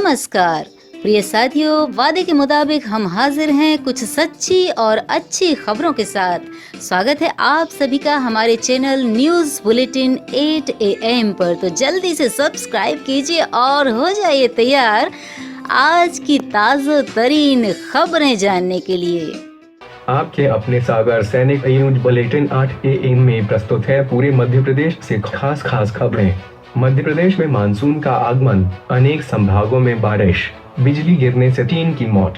नमस्कार प्रिय साथियों, वादे के मुताबिक हम हाजिर हैं कुछ सच्ची और अच्छी खबरों के साथ। स्वागत है आप सभी का हमारे चैनल न्यूज़ बुलेटिन 8 AM पर। तो जल्दी से सब्सक्राइब कीजिए और हो जाइए तैयार आज की ताज़ा तरीन खबरें जानने के लिए। आपके अपने सागर सैनिक न्यूज़ बुलेटिन 8 AM में प्रस्तुत है पूरे मध्य प्रदेश से खास खबरें। मध्य प्रदेश में मानसून का आगमन, अनेक संभागों में बारिश, बिजली गिरने से 3 की मौत।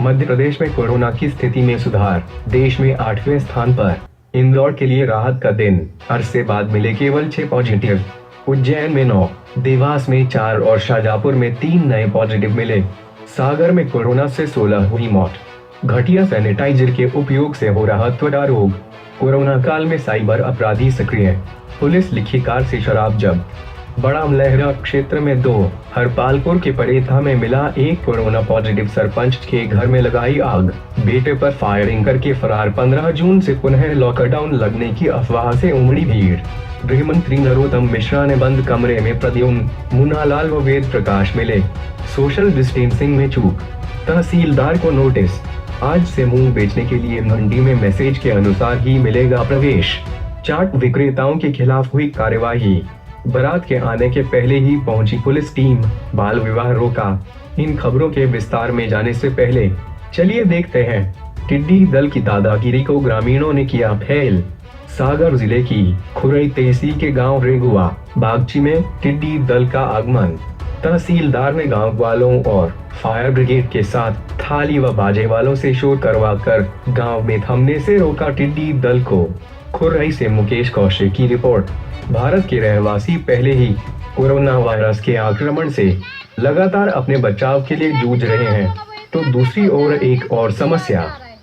मध्य प्रदेश में कोरोना की स्थिति में सुधार, देश में 8वें स्थान पर। इंदौर के लिए राहत का दिन, अरसे बाद मिले केवल 6 पॉजिटिव। उज्जैन में 9, देवास में 4 और शाजापुर में 3 नए पॉजिटिव मिले। सागर में कोरोना से 16 हुई मौत। घटिया सैनिटाइजर के उपयोग से हो रहा त्वचा रोग। कोरोना काल में साइबर अपराधी सक्रिय, पुलिस लिखी कार से शराब जब्त। बड़ा लहरा क्षेत्र में 2, हरपालपुर के पड़ेथा में मिला 1 कोरोना पॉजिटिव। सरपंच के घर में लगाई आग, बेटे पर फायरिंग करके फरार। 15 जून से पुनः लॉकडाउन लगने की अफवाह से उमड़ी भीड़। गृह मंत्री नरोत्तम मिश्रा ने बंद कमरे में प्रद्युम्न, मुन्नालाल व वेद प्रकाश मिले। सोशल डिस्टेंसिंग में चूक, तहसीलदार को नोटिस। आज से मूंग बेचने के लिए मंडी में मैसेज के अनुसार ही मिलेगा प्रवेश। चाट विक्रेताओं के खिलाफ हुई कार्यवाही। बारात के आने के पहले ही पहुंची पुलिस टीम, बाल विवाह रोका। इन खबरों के विस्तार में जाने से पहले चलिए देखते हैं टिड्डी दल की दादागिरी को ग्रामीणों ने किया फेल। सागर जिले की खुरई तहसील के गांव रेगुआ बागची में टिड्डी दल का आगमन। तहसीलदार ने गांव वालों और फायर ब्रिगेड के साथ थाली व बाजे वालों से शोर करवाकर गांव में थमने से रोका टिड्डी दल को। खुरई से मुकेश कौशिक की रिपोर्ट। भारत के रहवासी पहले ही कोरोना वायरस के आक्रमण से लगातार अपने बचाव के लिए जूझ रहे हैं, तो दूसरी ओर एक और समस्या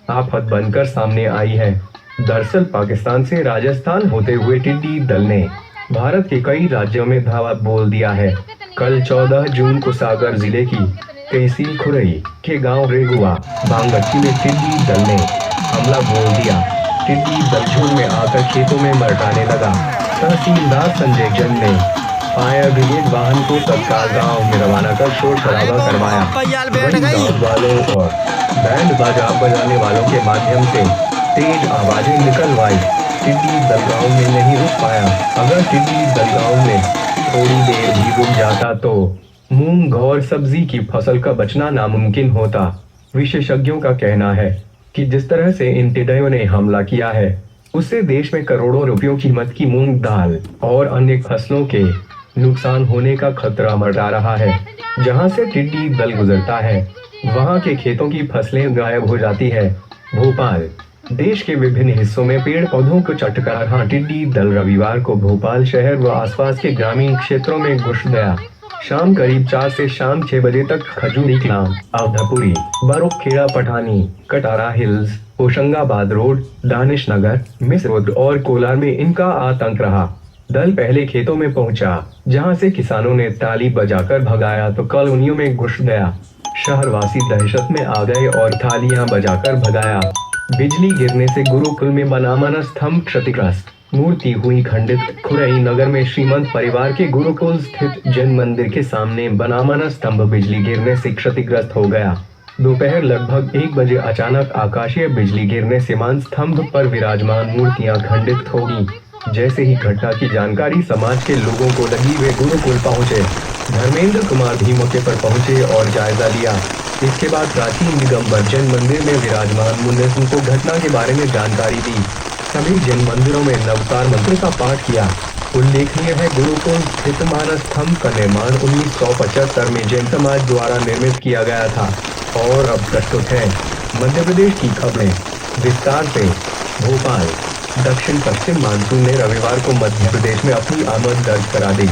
आफत बनकर सामने आई है। दरअसल पाकिस्तान से राजस्थान होते हुए टिड्डी दल ने भारत के कई राज्यों में धावा बोल दिया है। कल 14 जून को सागर जिले की तहसील खुरई के गांव रेगुआ बांगची में टिड्डी दल ने हमला बोल दिया। टिड्डी दल झुंड में आकर खेतों में मरकाने लगा। तहसीलदार संजय जैन ने फायर ब्रिगेड वाहन को तत्काल गांव में रवाना कर शोर शराबा करवाया। गाँव वालों और बैंड बाजा बजाने वालों के माध्यम से तेज आवाजें निकलवाई। टिड्डी दल गांव में नहीं रुक पाया। अगर टिड्डी दल गांव में थोड़ी देर भी रुक जाता तो मूंग और सब्जी की फसल का बचना नामुमकिन होता। विशेषज्ञों का कहना है कि जिस तरह से इन टिड्डियों ने हमला किया है, उससे देश में करोड़ों रुपयों कीमत की मूंग दाल और अन्य फसलों के नुकसान होने का खतरा मंडरा रहा है। जहां से टिड्डी दल गुजरता है, वहां के खेतों की फसलें गायब हो जाती है। भोपाल, देश के विभिन्न हिस्सों में पेड़ पौधों को चटका रहा टिड्डी दल रविवार को भोपाल शहर व आसपास के ग्रामीण क्षेत्रों में घुस गया। शाम करीब 4 से शाम 6 बजे तक Khajuri Kalan, Awadhpuri, Barkheda Pathani, Katara hills, Hoshangabad road, Danish Nagar, Misrod और कोलार में इनका आतंक रहा। दल पहले खेतों में पहुंचा, जहां से किसानों ने ताली बजाकर भगाया तो कॉलोनियों में घुस गया। शहरवासी दहशत में आ गए और थालियां बजाकर भगाया। बिजली गिरने से गुरुकुल में बना मन स्तंभ क्षतिग्रस्त, मूर्ति हुई खंडित। खुरई नगर में श्रीमंत परिवार के गुरुकुल स्थित जैन मंदिर के सामने बना मन स्तंभ बिजली गिरने से क्षतिग्रस्त हो गया। दोपहर लगभग 1 बजे अचानक आकाशीय बिजली गिरने से मान स्तंभ पर विराजमान मूर्तियां खंडित हो गईं। जैसे ही घटना की जानकारी समाज के लोगों को लगी, वे गुरुकुल पहुंचे। धर्मेंद्र कुमार भी मौके पर पहुंचे और जायजा लिया। इसके बाद प्राचीन दिगंबर जैन मंदिर में विराजमान मुन्ने सिंह को घटना के बारे में जानकारी दी। सभी जैन मंदिरों में नवकार मंत्र का पाठ किया। उल्लेखनीय है, गुरुकुल स्थित मानस स्तंभ का निर्माण 1975 में जैन समाज द्वारा निर्मित किया गया था। और अब प्रस्तुत है मध्य प्रदेश की खबरें विस्तार से। भोपाल, दक्षिण पश्चिम मानसून ने रविवार को मध्य प्रदेश में अपनी आमद दर्ज करा दी।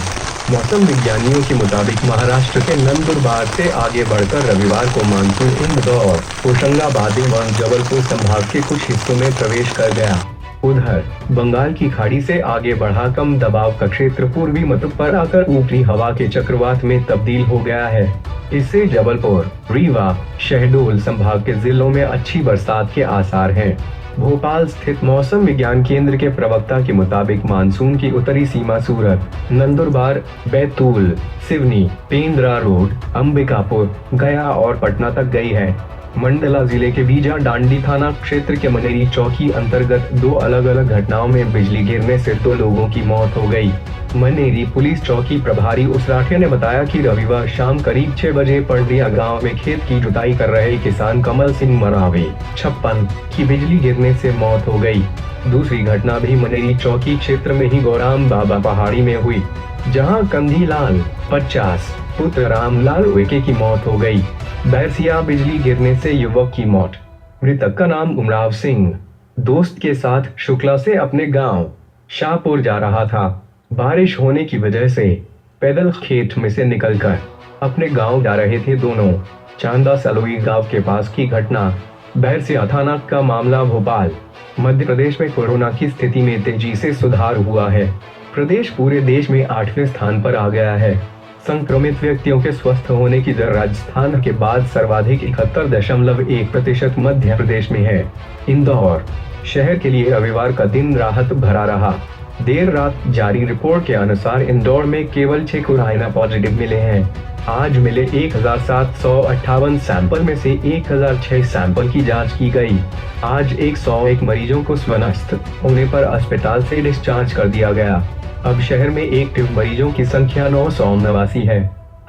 मौसम विज्ञानियों के मुताबिक महाराष्ट्र के नंदुरबार से आगे बढ़कर रविवार को मानसून इंदौर, होशंगाबाद एवं जबलपुर संभाग के कुछ हिस्सों में प्रवेश कर गया। उधर बंगाल की खाड़ी से आगे बढ़ा कम दबाव का क्षेत्र पूर्वी मध्य पर आकर ऊपरी हवा के चक्रवात में तब्दील हो गया है। इससे जबलपुर, रीवा, शहडोल संभाग के जिलों में अच्छी बरसात के आसार हैं। भोपाल स्थित मौसम विज्ञान केंद्र के प्रवक्ता के मुताबिक मानसून की उत्तरी सीमा सूरत, नंदुरबार, बैतूल, सिवनी, पेंद्रा रोड, अंबिकापुर, गया और पटना तक गई है। मंडला जिले के बीजा डांडी थाना क्षेत्र के मनेरी चौकी अंतर्गत 2 अलग अलग घटनाओं में बिजली गिरने से 2 लोगों की मौत हो गई। मनेरी पुलिस चौकी प्रभारी उसराठे ने बताया कि रविवार शाम करीब 6 बजे पंडिया गांव में खेत की जुताई कर रहे किसान कमल सिंह मरावे 56 की बिजली गिरने से मौत हो गई। दूसरी घटना भी मनेरी चौकी क्षेत्र में ही गौराम बाबा पहाड़ी में हुई, जहां कंधीलाल 50 पुत्र रामलाल उइके की मौत हो गई। बैरसिया बिजली गिरने से युवक की मौत। मृतक का नाम उमराव सिंह दोस्त के साथ शुक्ला से अपने गांव शाहपुर जा रहा था। बारिश होने की वजह से पैदल खेत में से निकलकर अपने गांव जा रहे थे दोनों। चांदा सलोई गांव के पास की घटना। बैरसिया थाना का मामला। भोपाल मध्य प्रदेश में कोरोना की स्थिति में तेजी से सुधार हुआ है। प्रदेश पूरे देश में 8वें स्थान पर आ गया है। संक्रमित व्यक्तियों के स्वस्थ होने की दर राजस्थान के बाद सर्वाधिक 71.1% मध्य प्रदेश में है। इंदौर शहर के लिए रविवार का दिन राहत भरा रहा। देर रात जारी रिपोर्ट के अनुसार इंदौर में केवल 6 कोरोना पॉजिटिव मिले हैं। आज मिले 1758 सैंपल में से 1006 सैंपल की जांच की गई। आज 101 मरीजों को स्वस्थ होने पर अस्पताल से डिस्चार्ज कर दिया गया। अब शहर में एक्टिव मरीजों की संख्या 989 है।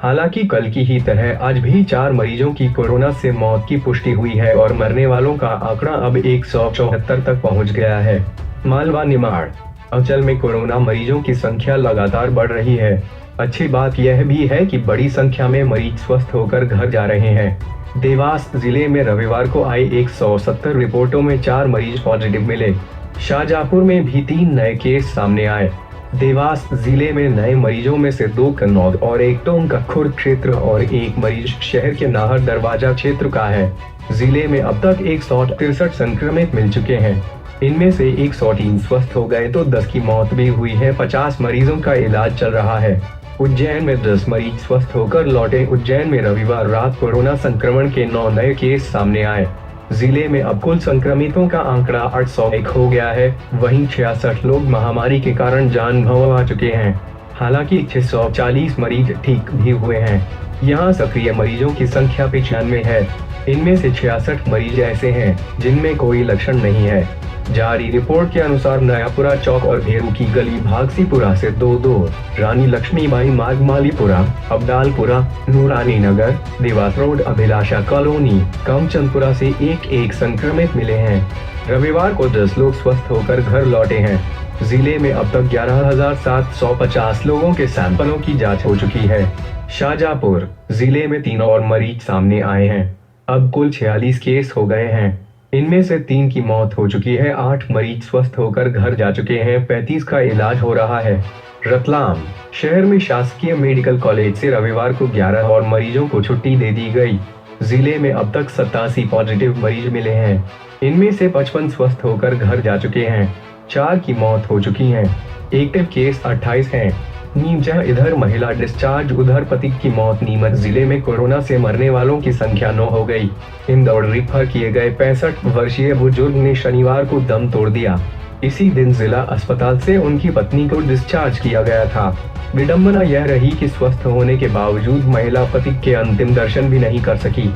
हालांकि कल की ही तरह आज भी 4 मरीजों की कोरोना से मौत की पुष्टि हुई है और मरने वालों का आंकड़ा अब 174 तक पहुंच गया है। मालवा निमाड़ अंचल में कोरोना मरीजों की संख्या लगातार बढ़ रही है। अच्छी बात यह भी है कि बड़ी संख्या में मरीज स्वस्थ होकर घर जा रहे हैं। देवास जिले में रविवार को आए 170 रिपोर्टों में 4 मरीज पॉजिटिव मिले। शाहजहांपुर में भी 3 नए केस सामने आए। देवास जिले में नए मरीजों में से 2 कन्नौज और 1 टोंका खुर्द क्षेत्र और 1 मरीज शहर के नाहर दरवाजा क्षेत्र का है। जिले में अब तक 163 संक्रमित मिल चुके हैं। इनमें से 103 स्वस्थ हो गए तो 10 की मौत भी हुई है। 50 मरीजों का इलाज चल रहा है। उज्जैन में 10 मरीज स्वस्थ होकर लौटे। उज्जैन में रविवार रात कोरोना संक्रमण के 9 नए केस सामने आए। जिले में अब कुल संक्रमितों का आंकड़ा 801 हो गया है। वहीं 66 लोग महामारी के कारण जान गंवा चुके हैं। हालांकि 640 मरीज ठीक भी हुए हैं। यहाँ सक्रिय मरीजों की संख्या 95 है। इनमें से 66 मरीज ऐसे हैं जिनमें कोई लक्षण नहीं है। जारी रिपोर्ट के अनुसार नयापुरा चौक और भेरू की गली भागसीपुरा से 2-2, रानी लक्ष्मीबाई मार्ग मालीपुरा, अब्दालपुरा, नूरानी नगर, देवास रोड, अभिलाषा कॉलोनी, कमचंदपुरा से 1-1 संक्रमित मिले हैं। रविवार को 10 लोग स्वस्थ होकर घर लौटे हैं। जिले में अब तक 11,750 लोगों के सैंपलों की जाँच हो चुकी है। शाहजहांपुर जिले में 3 और मरीज सामने आए हैं। अब कुल 46 केस हो गए हैं। इनमें से 3 की मौत हो चुकी है। 8 मरीज स्वस्थ होकर घर जा चुके हैं। 35 का इलाज हो रहा है। रतलाम शहर में शासकीय मेडिकल कॉलेज से रविवार को 11 और मरीजों को छुट्टी दे दी गई। जिले में अब तक 87 पॉजिटिव मरीज मिले हैं। इनमें से 55 स्वस्थ होकर घर जा चुके हैं। 4 की मौत हो चुकी है। एक्टिव केस 28 हैं। नीमचा इधर महिला डिस्चार्ज, उधर पति की मौत। नीमच जिले में कोरोना से मरने वालों की संख्या 9 हो गई। इंदौर रेफर किए गए 65 वर्षीय बुजुर्ग ने शनिवार को दम तोड़ दिया। इसी दिन जिला अस्पताल से उनकी पत्नी को डिस्चार्ज किया गया था। विडंबना यह रही कि स्वस्थ होने के बावजूद महिला पति के अंतिम दर्शन भी नहीं कर सकी।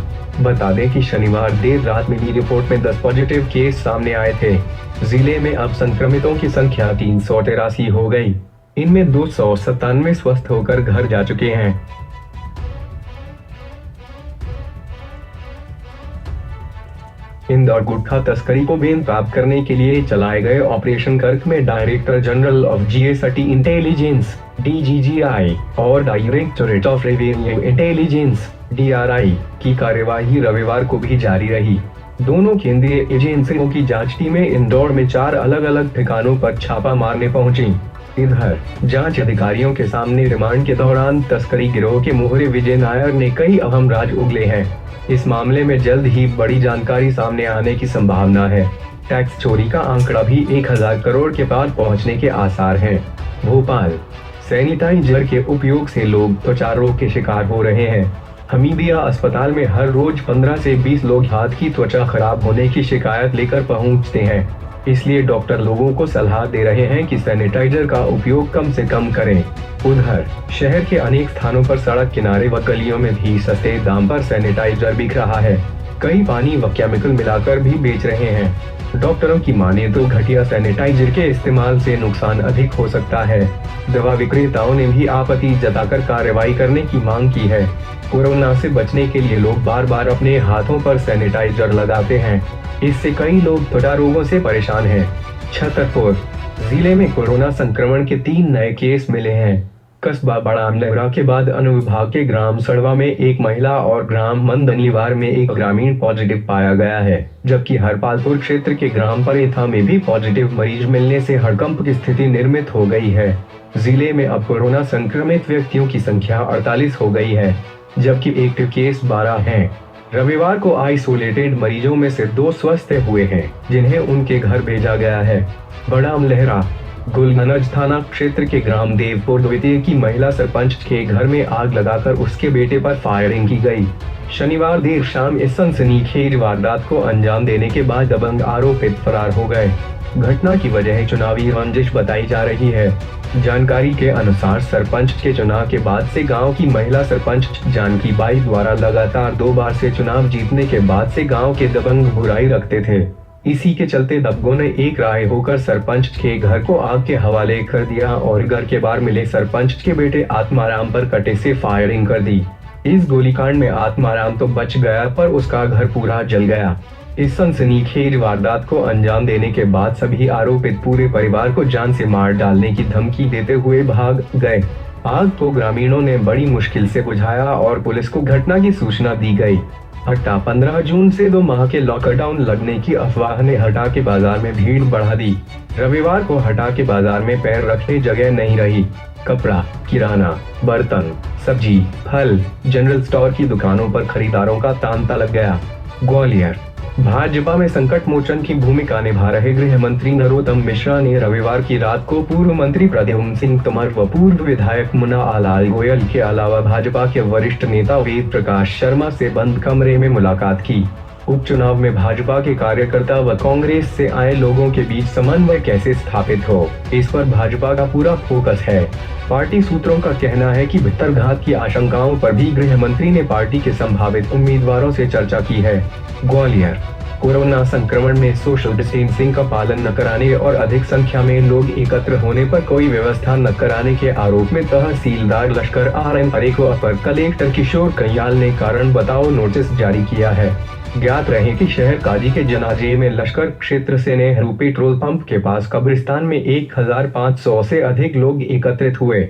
बता दें कि शनिवार देर रात मिली रिपोर्ट में 10 पॉजिटिव केस सामने आए थे। जिले में अब संक्रमितों की संख्या 383 हो गई। इनमें 297 स्वस्थ होकर घर जा चुके हैं। इंदौर गुटखा तस्करी को बेनकाब करने के लिए चलाए गए ऑपरेशन कर्क में director general of GST intelligence (DGGI) और directorate of revenue intelligence (DRI) की कार्यवाही रविवार को भी जारी रही। दोनों केंद्रीय एजेंसियों की जांच टीमें इंदौर में 4 अलग अलग ठिकानों पर छापा मारने पहुंची। इधर जांच अधिकारियों के सामने रिमांड के दौरान तस्करी गिरोह के मोहरे विजय नायर ने कई अहम राज उगले हैं। इस मामले में जल्द ही बड़ी जानकारी सामने आने की संभावना है। टैक्स चोरी का आंकड़ा भी 1000 करोड़ के पार पहुंचने के आसार हैं। भोपाल सैनिटाइजर के उपयोग से लोग त्वचा रोग के शिकार हो रहे हैं। हमीदिया अस्पताल में हर रोज 15 से 20 लोग हाथ की त्वचा खराब होने की शिकायत लेकर पहुंचते हैं। इसलिए डॉक्टर लोगों को सलाह दे रहे हैं कि सैनिटाइजर का उपयोग कम से कम करें। उधर शहर के अनेक स्थानों पर सड़क किनारे व गलियों में भी सस्ते दाम पर सैनिटाइजर बिक रहा है। कई पानी व केमिकल मिलाकर भी बेच रहे हैं। डॉक्टरों की माने तो घटिया सैनिटाइजर के इस्तेमाल से नुकसान अधिक हो सकता है। दवा विक्रेताओं ने भी आपत्ति जताकर कार्रवाई करने की मांग की है। कोरोना से बचने के लिए लोग बार बार अपने हाथों पर सैनिटाइजर लगाते हैं। इससे कई लोग त्वचा रोगों से परेशान हैं। छतरपुर जिले में कोरोना संक्रमण के 3 नए केस मिले हैं। कस्बा बड़ा लहरा के बाद अनुविभाग के ग्राम सड़वा में एक महिला और ग्राम मंदनीवार में एक ग्रामीण पॉजिटिव पाया गया है, जबकि हरपालपुर क्षेत्र के ग्राम परेथा में भी पॉजिटिव मरीज मिलने से हड़कंप की स्थिति निर्मित हो गई है। जिले में अब कोरोना संक्रमित व्यक्तियों की संख्या 48 हो गई है, जबकि एक्टिव केस 12 हैं। रविवार को आइसोलेटेड मरीजों में से 2 स्वस्थ हुए हैं, जिन्हें उनके घर भेजा गया है। बड़ा लहरा गुलनज थाना क्षेत्र के ग्राम देवपुर द्वितीय की महिला सरपंच के घर में आग लगाकर उसके बेटे पर फायरिंग की गई। शनिवार देर शाम इस सनसनीखेज वारदात को अंजाम देने के बाद दबंग आरोपित फरार हो गए। घटना की वजह चुनावी रंजिश बताई जा रही है। जानकारी के अनुसार सरपंच के चुनाव के बाद से गांव की महिला सरपंच जानकी बाई द्वारा लगातार 2 बार से चुनाव जीतने के बाद से गांव के दबंग बुराई रखते थे। इसी के चलते दबंगों ने एक राय होकर सरपंच के घर को आग के हवाले कर दिया और घर के बाहर मिले सरपंच के बेटे आत्माराम पर कटे से फायरिंग कर दी। इस गोलीकांड में आत्माराम तो बच गया, पर उसका घर पूरा जल गया। इस सनसनीखेज वारदात को अंजाम देने के बाद सभी आरोपित पूरे परिवार को जान से मार डालने की धमकी देते हुए भाग गए। आग को ग्रामीणों ने बड़ी मुश्किल से बुझाया और पुलिस को घटना की सूचना दी गई। 15 जून से 2 माह के लॉकडाउन लगने की अफवाह ने हटा के बाजार में भीड़ बढ़ा दी। रविवार को हटा के बाजार में पैर रखने जगह नहीं रही। कपड़ा, किराना, बर्तन, सब्जी, फल, जनरल स्टोर की दुकानों पर खरीदारों का तांता लग गया। ग्वालियर भाजपा में संकट मोचन की भूमिका निभा रहे गृह मंत्री नरोत्तम मिश्रा ने रविवार की रात को पूर्व मंत्री प्रद्युम्न सिंह तोमर व पूर्व विधायक मुन्ना लाल गोयल के अलावा भाजपा के वरिष्ठ नेता वेद प्रकाश शर्मा से बंद कमरे में मुलाकात की। उपचुनाव में भाजपा के कार्यकर्ता व कांग्रेस से आए लोगों के बीच समन्वय कैसे स्थापित हो, इस पर भाजपा का पूरा फोकस है। पार्टी सूत्रों का कहना है कि भित्तरघात की आशंकाओं पर भी गृह मंत्री ने पार्टी के संभावित उम्मीदवारों से चर्चा की है। ग्वालियर कोरोना संक्रमण में सोशल डिस्टेंसिंग का पालन न कराने और अधिक संख्या में लोग एकत्र होने पर कोई व्यवस्था न कराने के आरोप में तहसीलदार लश्कर RM अरे को अपर कलेक्टर किशोर कयाल ने कारण बताओ नोटिस जारी किया है। ज्ञात रहे कि शहर काजी के जनाजे में लश्कर क्षेत्र से नेहरू पेट्रोल पंप के पास कब्रिस्तान में 1500 से अधिक लोग एकत्रित हुए।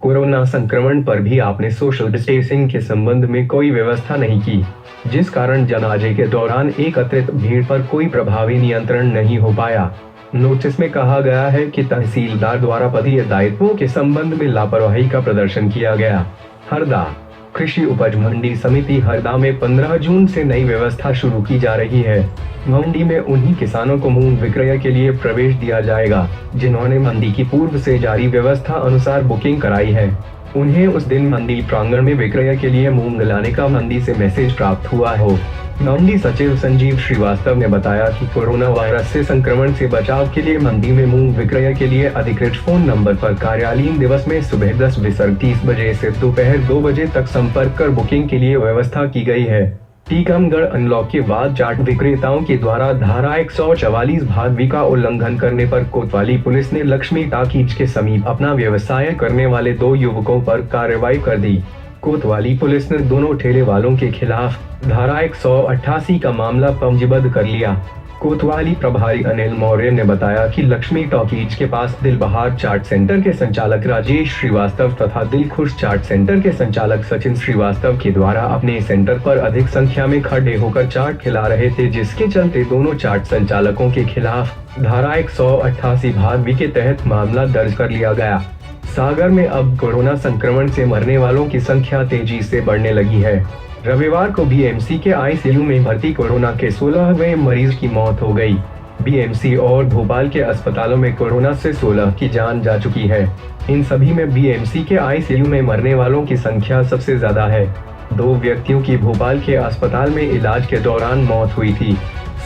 कोरोना संक्रमण पर भी आपने सोशल डिस्टेंसिंग के संबंध में कोई व्यवस्था नहीं की, जिस कारण जनाजे के दौरान एकत्रित भीड़ पर कोई प्रभावी नियंत्रण नहीं हो पाया। नोटिस में कहा गया है कि तहसीलदार द्वारा पदीय दायित्वों के संबंध में लापरवाही का प्रदर्शन किया गया। हरदा कृषि उपज मंडी समिति हरदा में 15 जून से नई व्यवस्था शुरू की जा रही है। मंडी में उन्हीं किसानों को मूंग विक्रय के लिए प्रवेश दिया जाएगा जिन्होंने मंडी की पूर्व से जारी व्यवस्था अनुसार बुकिंग कराई है। उन्हें उस दिन मंडी प्रांगण में विक्रय के लिए मूंग लाने का मंडी से मैसेज प्राप्त हुआ हो। मंडी सचिव संजीव श्रीवास्तव ने बताया कि कोरोना वायरस से संक्रमण से बचाव के लिए मंडी में मूंग विक्रय के लिए अधिकृत फोन नंबर पर कार्यालयीन दिवस में सुबह 10:30 बजे से दोपहर 2 बजे तक संपर्क कर बुकिंग के लिए व्यवस्था की गई है। टीकमगढ़ अनलॉक के बाद चाट विक्रेताओं के द्वारा धारा 144 भाग का उल्लंघन करने पर कोतवाली पुलिस ने लक्ष्मी टाकीज के समीप अपना व्यवसाय करने वाले 2 युवकों पर कार्रवाई कर दी। कोतवाली पुलिस ने दोनों ठेले वालों के खिलाफ धारा 188 का मामला पंजीबद्ध कर लिया। कोतवाली प्रभारी अनिल मौर्य ने बताया कि लक्ष्मी टॉकीज के पास दिलबहार चाट सेंटर के संचालक राजेश श्रीवास्तव तथा दिलखुश चाट सेंटर के संचालक सचिन श्रीवास्तव के द्वारा अपने सेंटर पर अधिक संख्या में खड़े होकर चाट खिला रहे थे, जिसके चलते दोनों चाट संचालकों के खिलाफ धारा 188 भाग बी के तहत मामला दर्ज कर लिया गया। सागर में अब कोरोना संक्रमण से मरने वालों की संख्या तेजी से बढ़ने लगी है। रविवार को बीएमसी के आईसीयू में भर्ती कोरोना के 16वें मरीज की मौत हो गई। बीएमसी और भोपाल के अस्पतालों में कोरोना से 16 की जान जा चुकी है। इन सभी में बीएमसी के आईसीयू में मरने वालों की संख्या सबसे ज्यादा है। 2 व्यक्तियों की भोपाल के अस्पताल में इलाज के दौरान मौत हुई थी।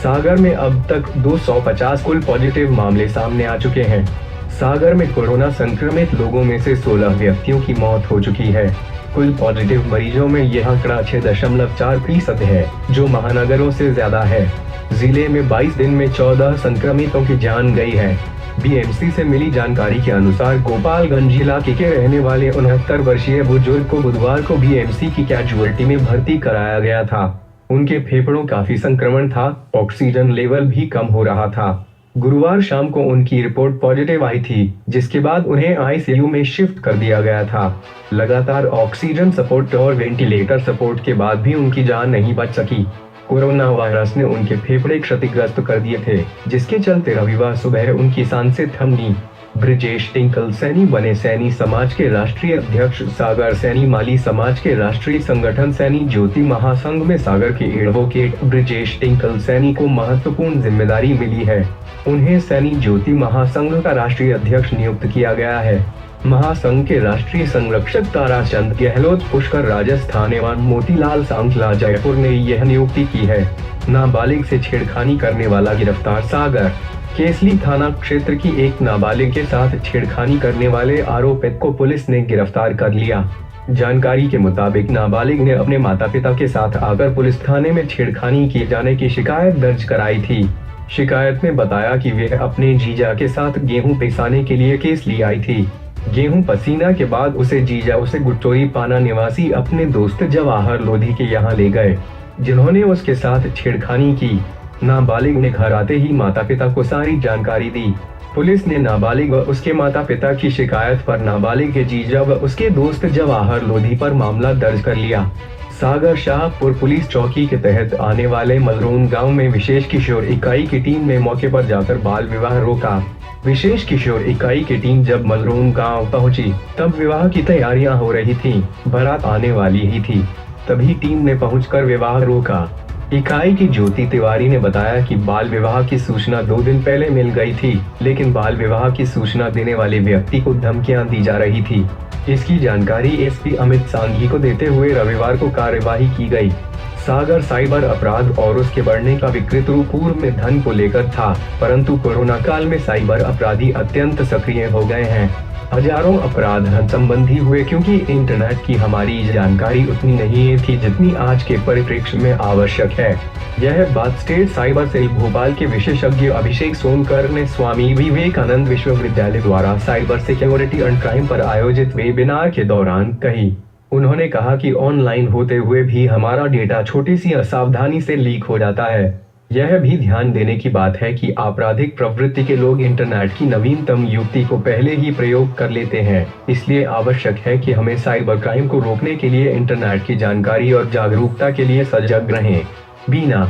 सागर में अब तक 250 कुल पॉजिटिव मामले सामने आ चुके हैं। सागर में कोरोना संक्रमित लोगों में से 16 व्यक्तियों की मौत हो चुकी है। कुल पॉजिटिव मरीजों में यह आंकड़ा 6.4% है, जो महानगरों से ज्यादा है। जिले में 22 दिन में 14 संक्रमितों की जान गई है। बीएमसी से मिली जानकारी के अनुसार गोपालगंज इलाके के रहने वाले 69 वर्षीय बुजुर्ग को बुधवार को बीएमसी की कैजुअल्टी में भर्ती कराया गया था। उनके फेफड़ों काफी संक्रमण था, ऑक्सीजन लेवल भी कम हो रहा था। गुरुवार शाम को उनकी रिपोर्ट पॉजिटिव आई थी, जिसके बाद उन्हें आईसीयू में शिफ्ट कर दिया गया था। लगातार ऑक्सीजन सपोर्ट और वेंटिलेटर सपोर्ट के बाद भी उनकी जान नहीं बच सकी। कोरोना वायरस ने उनके फेफड़े क्षतिग्रस्त कर दिए थे, जिसके चलते रविवार सुबह उनकी सांसें थमी। ब्रिजेश टिंकल सैनी बने सैनी समाज के राष्ट्रीय अध्यक्ष। सागर सैनी माली समाज के राष्ट्रीय संगठन सैनी ज्योति महासंघ में सागर के एडवोकेट ब्रिजेश टिंकल सैनी को महत्वपूर्ण जिम्मेदारी मिली है। उन्हें सैनी ज्योति महासंघ का राष्ट्रीय अध्यक्ष नियुक्त किया गया है। महासंघ के राष्ट्रीय संरक्षक ताराचंद गहलोत पुष्कर राजस्थान एवं मोतीलाल सांखला जयपुर ने यह नियुक्ति की है। नाबालिग से छेड़खानी करने वाला गिरफ्तार। सागर केसली थाना क्षेत्र की एक नाबालिग के साथ छेड़खानी करने वाले आरोपित को पुलिस ने गिरफ्तार कर लिया। जानकारी के मुताबिक नाबालिग ने अपने माता पिता के साथ आकर पुलिस थाने में छेड़खानी किए जाने की शिकायत दर्ज कराई थी। शिकायत में बताया कि वह अपने जीजा के साथ गेहूं पिसाने के लिए केसली आई थी। गेहूं पसीना के बाद उसे जीजा उसे गुट्टोरी पाना निवासी अपने दोस्त जवाहर लोधी के यहाँ ले गए, जिन्होंने उसके साथ छेड़खानी की। नाबालिग ने घर आते ही माता पिता को सारी जानकारी दी। पुलिस ने नाबालिग व उसके माता पिता की शिकायत पर नाबालिग के जीजा व उसके दोस्त जवाहर लोधी पर मामला दर्ज कर लिया। सागर शाहपुर पुलिस चौकी के तहत आने वाले मलरून गांव में विशेष किशोर इकाई की टीम ने मौके पर जाकर बाल विवाह रोका। विशेष किशोर इकाई की टीम जब मलरून गांव पहुंची, तब विवाह की तैयारियां हो रही थीं। बारात आने वाली ही थी, तभी टीम ने पहुंचकर विवाह रोका। इकाई की ज्योति तिवारी ने बताया कि बाल विवाह की सूचना 2 दिन पहले मिल गई थी, लेकिन बाल विवाह की सूचना देने वाले व्यक्ति को धमकियां दी जा रही थी। इसकी जानकारी एसपी अमित सांघी को देते हुए रविवार को कार्यवाही की गई। सागर साइबर अपराध और उसके बढ़ने का विकृत रूप पूर्व में धन को लेकर था, परंतु कोरोना काल में साइबर अपराधी अत्यंत सक्रिय हो गए हैं। हजारों अपराध धन संबंधी हुए, क्योंकि इंटरनेट की हमारी जानकारी उतनी नहीं थी जितनी आज के परिप्रेक्ष्य में आवश्यक है। यह बात स्टेट साइबर सेल भोपाल के विशेषज्ञ अभिषेक सोनकर ने स्वामी विवेकानंद विश्वविद्यालय द्वारा साइबर सिक्योरिटी एंड क्राइम पर आयोजित वेबिनार के दौरान कही। उन्होंने कहा कि ऑनलाइन होते हुए भी हमारा डेटा छोटी सी असावधानी से लीक हो जाता है। यह भी ध्यान देने की बात है कि आपराधिक प्रवृत्ति के लोग इंटरनेट की नवीनतम युक्ति को पहले ही प्रयोग कर लेते हैं। इसलिए आवश्यक है कि हमें साइबर क्राइम को रोकने के लिए इंटरनेट की जानकारी और जागरूकता के लिए सजग रहें। बीना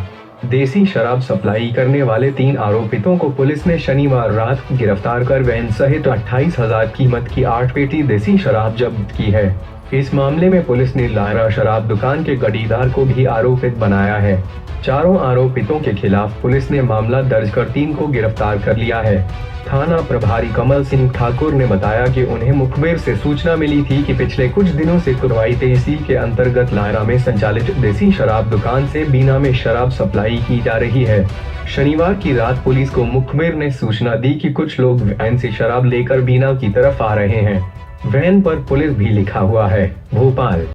देसी शराब सप्लाई करने वाले 3 आरोपितों को पुलिस ने शनिवार रात गिरफ्तार कर वैन सहित 28,000 कीमत की 8 पेटी देसी शराब जब्त की है। इस मामले में पुलिस ने लायरा शराब दुकान के गड़ीदार को भी आरोपित बनाया है। चारों आरोपितों के खिलाफ पुलिस ने मामला दर्ज कर 3 को गिरफ्तार कर लिया है। थाना प्रभारी कमल सिंह ठाकुर ने बताया कि उन्हें मुखबिर से सूचना मिली थी कि पिछले कुछ दिनों से कुरवाई तहसील के अंतर्गत लायरा में संचालित देसी शराब दुकान से बीना में शराब सप्लाई की जा रही है। शनिवार की रात पुलिस को मुखबिर ने सूचना दी कि कुछ लोग वैन से शराब लेकर बीना की तरफ आ रहे हैं। वैन पर पुलिस भी लिखा हुआ है। भोपाल।